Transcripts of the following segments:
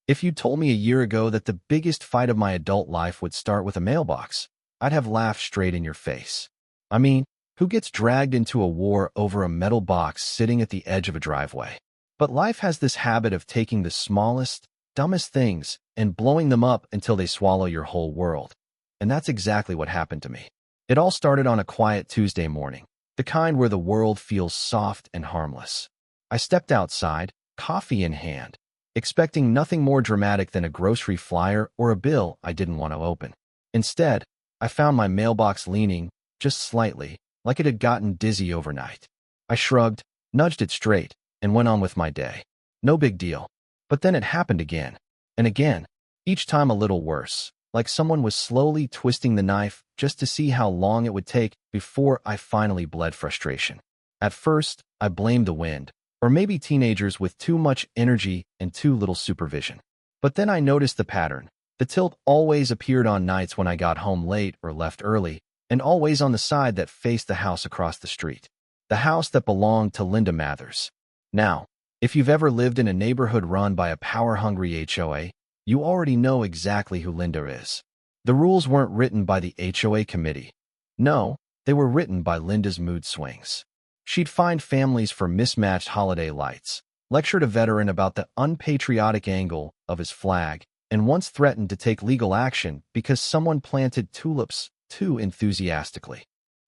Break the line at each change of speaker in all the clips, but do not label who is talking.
If you told me a year ago that the biggest fight of my adult life would start with a mailbox, I'd have laughed straight in your face. I mean, who gets dragged into a war over a metal box sitting at the edge of a driveway? But life has this habit of taking the smallest, dumbest things and blowing them up until they swallow your whole world. And that's exactly what happened to me. It all started on a quiet Tuesday morning, the kind where the world feels soft and harmless. I stepped outside, coffee in hand, expecting nothing more dramatic than a grocery flyer or a bill I didn't want to open. Instead, I found my mailbox leaning, just slightly, like it had gotten dizzy overnight. I shrugged, nudged it straight, and went on with my day. No big deal. But then it happened again, and again, each time a little worse, like someone was slowly twisting the knife just to see how long it would take before I finally bled frustration. At first, I blamed the wind, or maybe teenagers with too much energy and too little supervision. But then I noticed the pattern. The tilt always appeared on nights when I got home late or left early, and always on the side that faced the house across the street. The house that belonged to Linda Mathers. Now, if you've ever lived in a neighborhood run by a power-hungry HOA, you already know exactly who Linda is. The rules weren't written by the HOA committee. No, they were written by Linda's mood swings. She'd find families for mismatched holiday lights, lectured a veteran about the unpatriotic angle of his flag, and once threatened to take legal action because someone planted tulips too enthusiastically.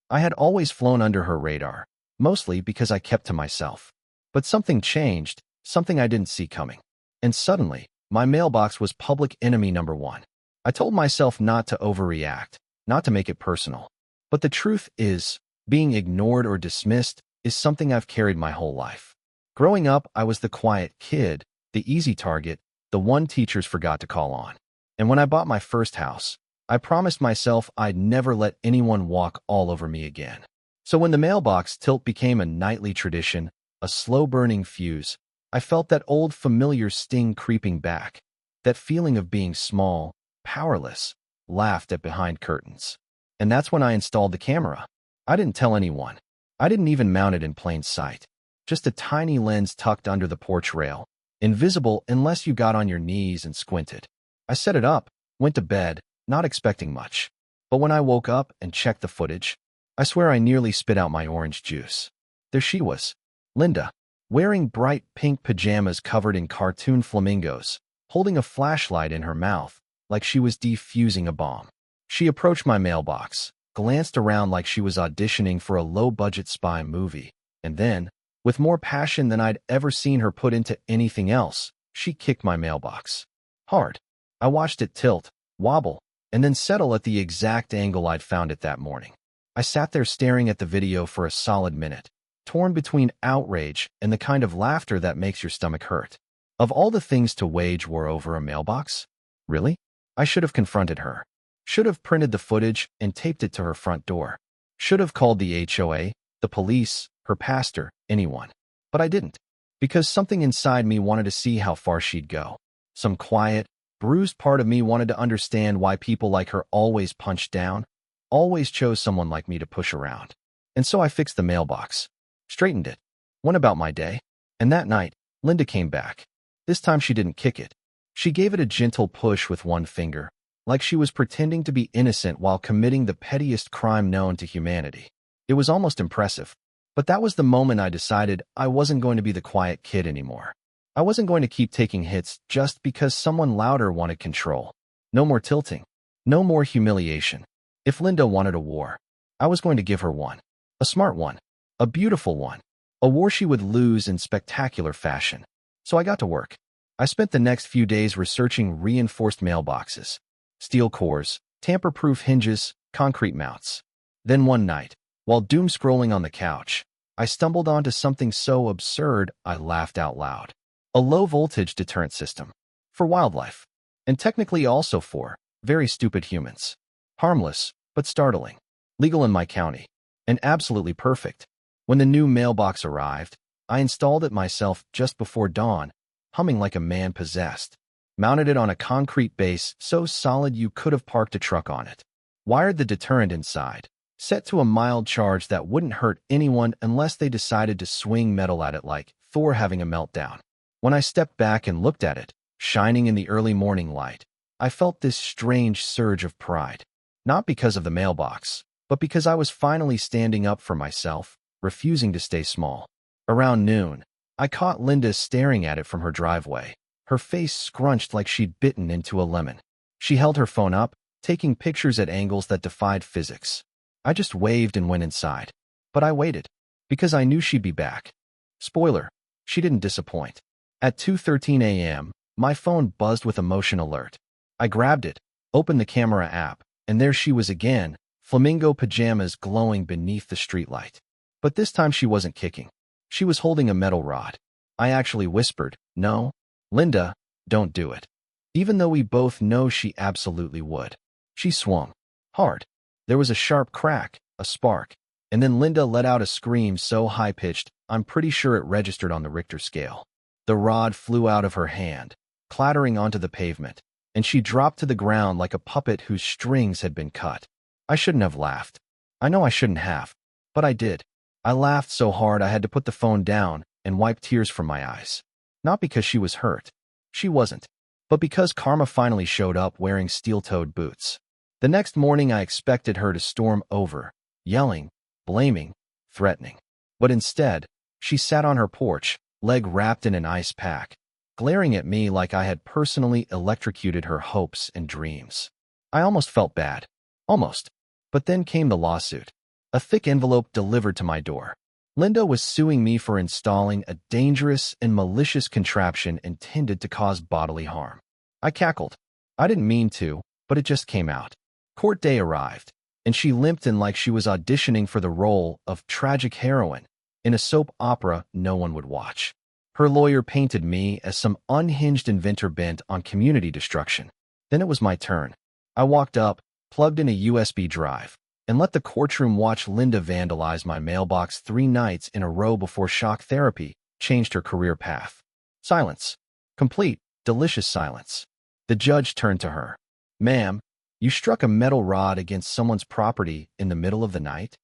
I had always flown under her radar, mostly because I kept to myself. But something changed, something I didn't see coming. And suddenly, my mailbox was public enemy number one. I told myself not to overreact, not to make it personal. But the truth is, being ignored or dismissed is something I've carried my whole life. Growing up, I was the quiet kid, the easy target, the one teachers forgot to call on. And when I bought my first house, I promised myself I'd never let anyone walk all over me again. So when the mailbox tilt became a nightly tradition, a slow-burning fuse, I felt that old familiar sting creeping back, that feeling of being small, powerless, laughed at behind curtains. And that's when I installed the camera. I didn't tell anyone. I didn't even mount it in plain sight. Just a tiny lens tucked under the porch rail, invisible unless you got on your knees and squinted. I set it up, went to bed, not expecting much. But when I woke up and checked the footage, I swear I nearly spit out my orange juice. There she was, Linda, wearing bright pink pajamas covered in cartoon flamingos, holding a flashlight in her mouth, like she was defusing a bomb. She approached my mailbox, glanced around like she was auditioning for a low-budget spy movie, and then, with more passion than I'd ever seen her put into anything else, she kicked my mailbox. Hard. I watched it tilt, wobble, and then settle at the exact angle I'd found it that morning. I sat there staring at the video for a solid minute, torn between outrage and the kind of laughter that makes your stomach hurt. Of all the things to wage war over a mailbox? Really? I should have confronted her. Should have printed the footage and taped it to her front door. Should have called the HOA, the police, her pastor, anyone. But I didn't. Because something inside me wanted to see how far she'd go. Some quiet, bruised part of me wanted to understand why people like her always punched down, always chose someone like me to push around. And so I fixed the mailbox, straightened it, went about my day. And that night, Linda came back. This time she didn't kick it. She gave it a gentle push with one finger, like she was pretending to be innocent while committing the pettiest crime known to humanity. It was almost impressive. But that was the moment I decided I wasn't going to be the quiet kid anymore. I wasn't going to keep taking hits just because someone louder wanted control. No more tilting. No more humiliation. If Linda wanted a war, I was going to give her one. A smart one. A beautiful one. A war she would lose in spectacular fashion. So I got to work. I spent the next few days researching reinforced mailboxes, steel cores, tamper-proof hinges, concrete mounts. Then one night, while doom-scrolling on the couch, I stumbled onto something so absurd I laughed out loud. A low-voltage deterrent system. For wildlife. And technically also for very stupid humans. Harmless, but startling. Legal in my county. And absolutely perfect. When the new mailbox arrived, I installed it myself just before dawn, humming like a man possessed. Mounted it on a concrete base so solid you could have parked a truck on it. Wired the deterrent inside. Set to a mild charge that wouldn't hurt anyone unless they decided to swing metal at it like Thor having a meltdown. When I stepped back and looked at it, shining in the early morning light, I felt this strange surge of pride. Not because of the mailbox, but because I was finally standing up for myself, refusing to stay small. Around noon, I caught Linda staring at it from her driveway, her face scrunched like she'd bitten into a lemon. She held her phone up, taking pictures at angles that defied physics. I just waved and went inside. But I waited, because I knew she'd be back. Spoiler, she didn't disappoint. At 2:13 a.m., my phone buzzed with a motion alert. I grabbed it, opened the camera app, and there she was again, flamingo pajamas glowing beneath the streetlight. But this time she wasn't kicking. She was holding a metal rod. I actually whispered, "No, Linda, don't do it." Even though we both know she absolutely would. She swung. Hard. There was a sharp crack, a spark, and then Linda let out a scream so high-pitched, I'm pretty sure it registered on the Richter scale. The rod flew out of her hand, clattering onto the pavement, and she dropped to the ground like a puppet whose strings had been cut. I shouldn't have laughed. I know I shouldn't have, but I did. I laughed so hard I had to put the phone down and wipe tears from my eyes. Not because she was hurt. She wasn't. But because karma finally showed up wearing steel-toed boots. The next morning I expected her to storm over, yelling, blaming, threatening. But instead, she sat on her porch, leg wrapped in an ice pack, glaring at me like I had personally electrocuted her hopes and dreams. I almost felt bad. Almost. But then came the lawsuit. A thick envelope delivered to my door. Linda was suing me for installing a dangerous and malicious contraption intended to cause bodily harm. I cackled. I didn't mean to, but it just came out. Court day arrived, and she limped in like she was auditioning for the role of tragic heroine in a soap opera no one would watch. Her lawyer painted me as some unhinged inventor bent on community destruction. Then it was my turn. I walked up, plugged in a USB drive, and let the courtroom watch Linda vandalize my mailbox 3 nights in a row before shock therapy changed her career path. Silence. Complete, delicious silence. The judge turned to her. "Ma'am, you struck a metal rod against someone's property in the middle of the night?"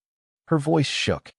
Her voice shook.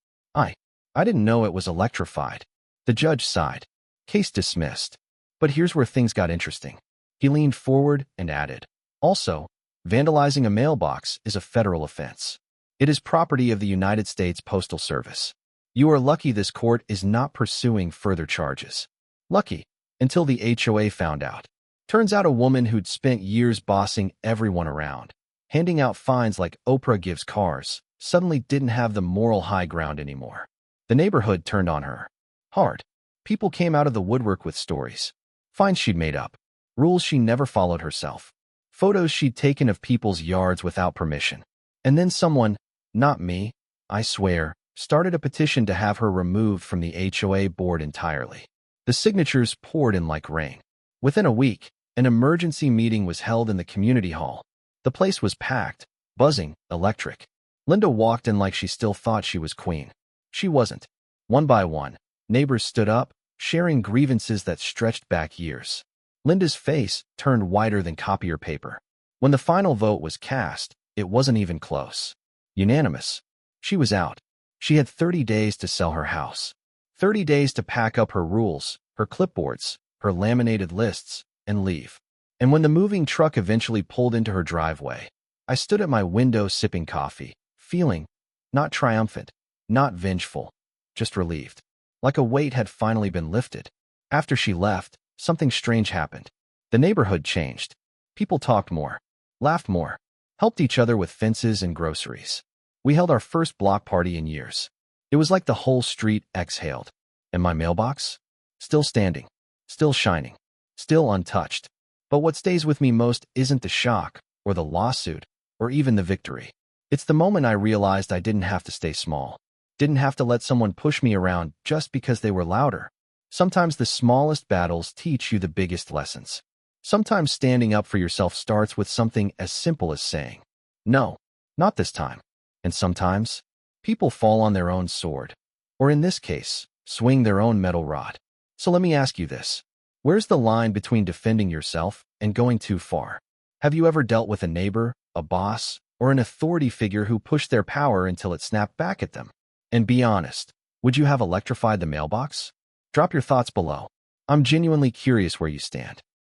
I didn't know it was electrified. The judge sighed. Case dismissed. But here's where things got interesting. He leaned forward and added, "Also, vandalizing a mailbox is a federal offense. It is property of the United States Postal Service. You are lucky this court is not pursuing further charges. Lucky, until the HOA found out. Turns out a woman who'd spent years bossing everyone around, handing out fines like Oprah gives cars, suddenly didn't have the moral high ground anymore. The neighborhood turned on her. Hard. People came out of the woodwork with stories. Fines she'd made up. Rules she never followed herself. Photos she'd taken of people's yards without permission. And then someone, not me, I swear, started a petition to have her removed from the HOA board entirely. The signatures poured in like rain. Within a week, an emergency meeting was held in the community hall. The place was packed, buzzing, electric. Linda walked in like she still thought she was queen. She wasn't. One by one, neighbors stood up, sharing grievances that stretched back years. Linda's face turned whiter than copier paper. When the final vote was cast, it wasn't even close. Unanimous. She was out. She had 30 days to sell her house. 30 days to pack up her rules, her clipboards, her laminated lists, and leave. And when the moving truck eventually pulled into her driveway, I stood at my window sipping coffee, feeling, not triumphant, not vengeful, just relieved. Like a weight had finally been lifted. After she left, something strange happened. The neighborhood changed. People talked more, laughed more, helped each other with fences and groceries. We held our first block party in years. It was like the whole street exhaled. And my mailbox? Still standing, still shining, still untouched. But what stays with me most isn't the shock, or the lawsuit, or even the victory. It's the moment I realized I didn't have to stay small. Didn't have to let someone push me around just because they were louder. Sometimes the smallest battles teach you the biggest lessons. Sometimes standing up for yourself starts with something as simple as saying, "No, not this time." And sometimes, people fall on their own sword. Or in this case, swing their own metal rod. So let me ask you this. Where's the line between defending yourself and going too far? Have you ever dealt with a neighbor, a boss, or an authority figure who pushed their power until it snapped back at them? And be honest, would you have electrified the mailbox? Drop your thoughts below. I'm genuinely curious where you stand.